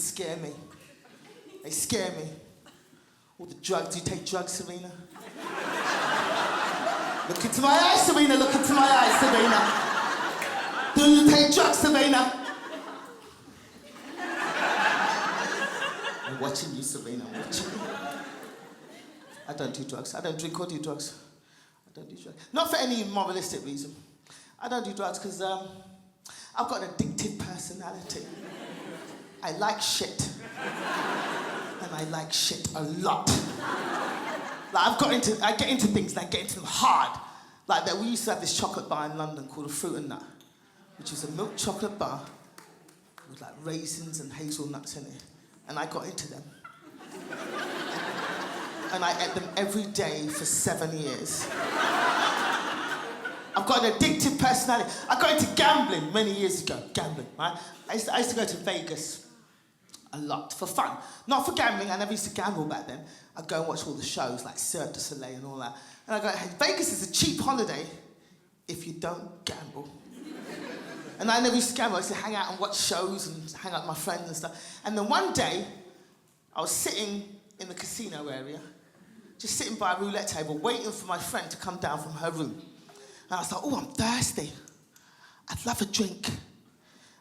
scare me. They scare me. All the drugs. Do you take drugs, Serena? Look into my eyes, Serena. Look into my eyes, Serena. Do you take drugs, Serena? I'm watching you, Serena. I'm watching you. I don't do drugs. I don't drink or do drugs. I don't do drugs. Not for any moralistic reason. I don't do drugs because I've got an addictive personality. I like shit. And I like shit a lot. Like I get into things and I get into them hard. Like that we used to have this chocolate bar in London called a Fruit and Nut, which is a milk chocolate bar with like raisins and hazelnuts in it. And I got into them. And I ate them every day for 7 years. I've got an addictive personality. I got into gambling many years ago. Gambling, right? I used to go to Vegas a lot for fun. Not for gambling, I never used to gamble back then. I'd go and watch all the shows like Cirque du Soleil and all that. And I go, hey, Vegas is a cheap holiday if you don't gamble. And I never used to gamble. I used to hang out and watch shows and hang out with my friends and stuff. And then one day, I was sitting in the casino area, just sitting by a roulette table, waiting for my friend to come down from her room. And I was like, oh, I'm thirsty. I'd love a drink.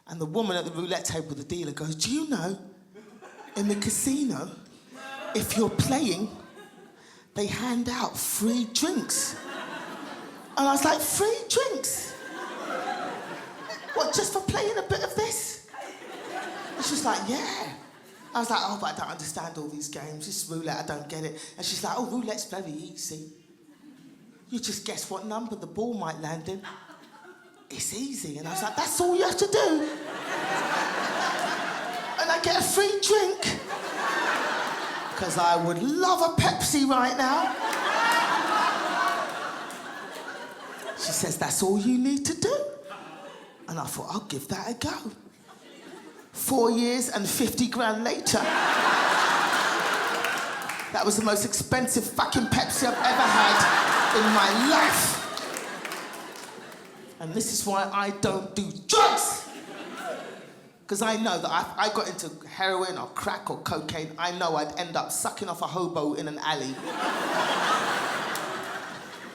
And the woman at the roulette table, the dealer, goes, do you know, in the casino, if you're playing, they hand out free drinks. And I was like, free drinks? What, just for playing a bit of this? And she's like, yeah. I was like, oh, but I don't understand all these games. This roulette, I don't get it. And she's like, oh, roulette's very easy. You just guess what number the ball might land in. It's easy. And I was like, that's all you have to do. And I get a free drink. Because I would love a Pepsi right now. She says, that's all you need to do. And I thought, I'll give that a go. 4 years and 50 grand later, that was the most expensive fucking Pepsi I've ever had in my life. And this is why I don't do drugs. Because I know that if I got into heroin or crack or cocaine, I know I'd end up sucking off a hobo in an alley.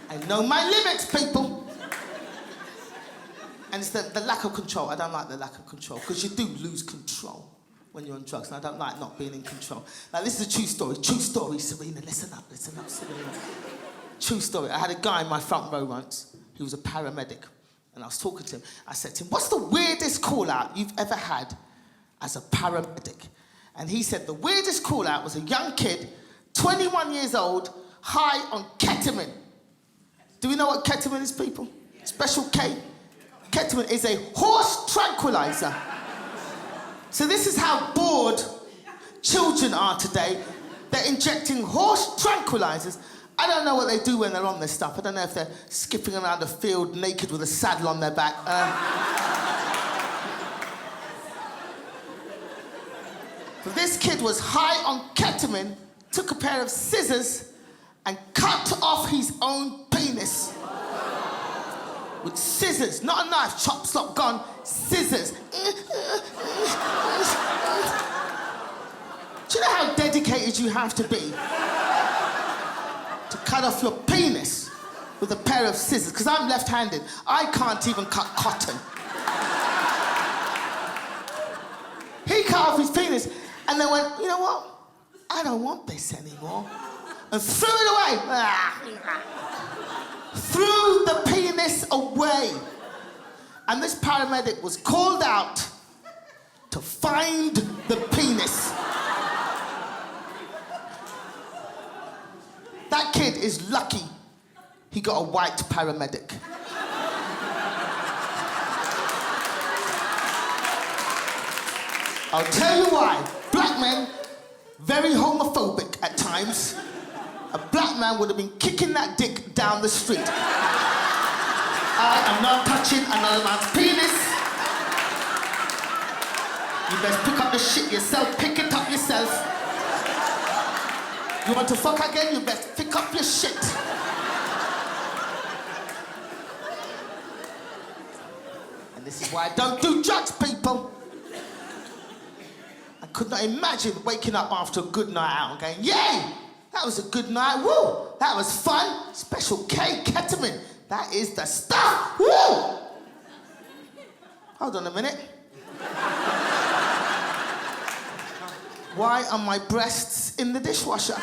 I know my limits, people. And it's the lack of control. I don't like the lack of control, because you do lose control when you're on drugs, and I don't like not being in control. Now, this is a true story. True story, Serena. Listen up, Serena. True story. I had a guy in my front row once. He was a paramedic. And I was talking to him. I said to him, what's the weirdest call-out you've ever had as a paramedic? And he said the weirdest call-out was a young kid, 21 years old, high on ketamine. Do we know what ketamine is, people? Special K. Ketamine is a horse tranquilizer. So this is how bored children are today. They're injecting horse tranquilizers. I don't know what they do when they're on this stuff. I don't know if they're skipping around the field naked with a saddle on their back. But this kid was high on ketamine, took a pair of scissors and cut off his own penis. With scissors, not a knife, chop, slop, gone, scissors. Do you know how dedicated you have to be to cut off your penis with a pair of scissors? Because I'm left-handed. I can't even cut cotton. He cut off his penis and then went, you know what? I don't want this anymore. And threw it away. Threw the penis away. And this paramedic was called out to find the penis. That kid is lucky he got a white paramedic. I'll tell you why. Black men, very homophobic at times. A black man would have been kicking that dick down the street. I am not touching another man's penis. You best pick up the shit yourself, pick it up yourself. You want to fuck again, you best pick up your shit. And this is why I don't do drugs, people. I could not imagine waking up after a good night out and going, yay, that was a good night, woo, that was fun, Special K ketamine, that is the stuff, woo! Hold on a minute. Why are my breasts in the dishwasher?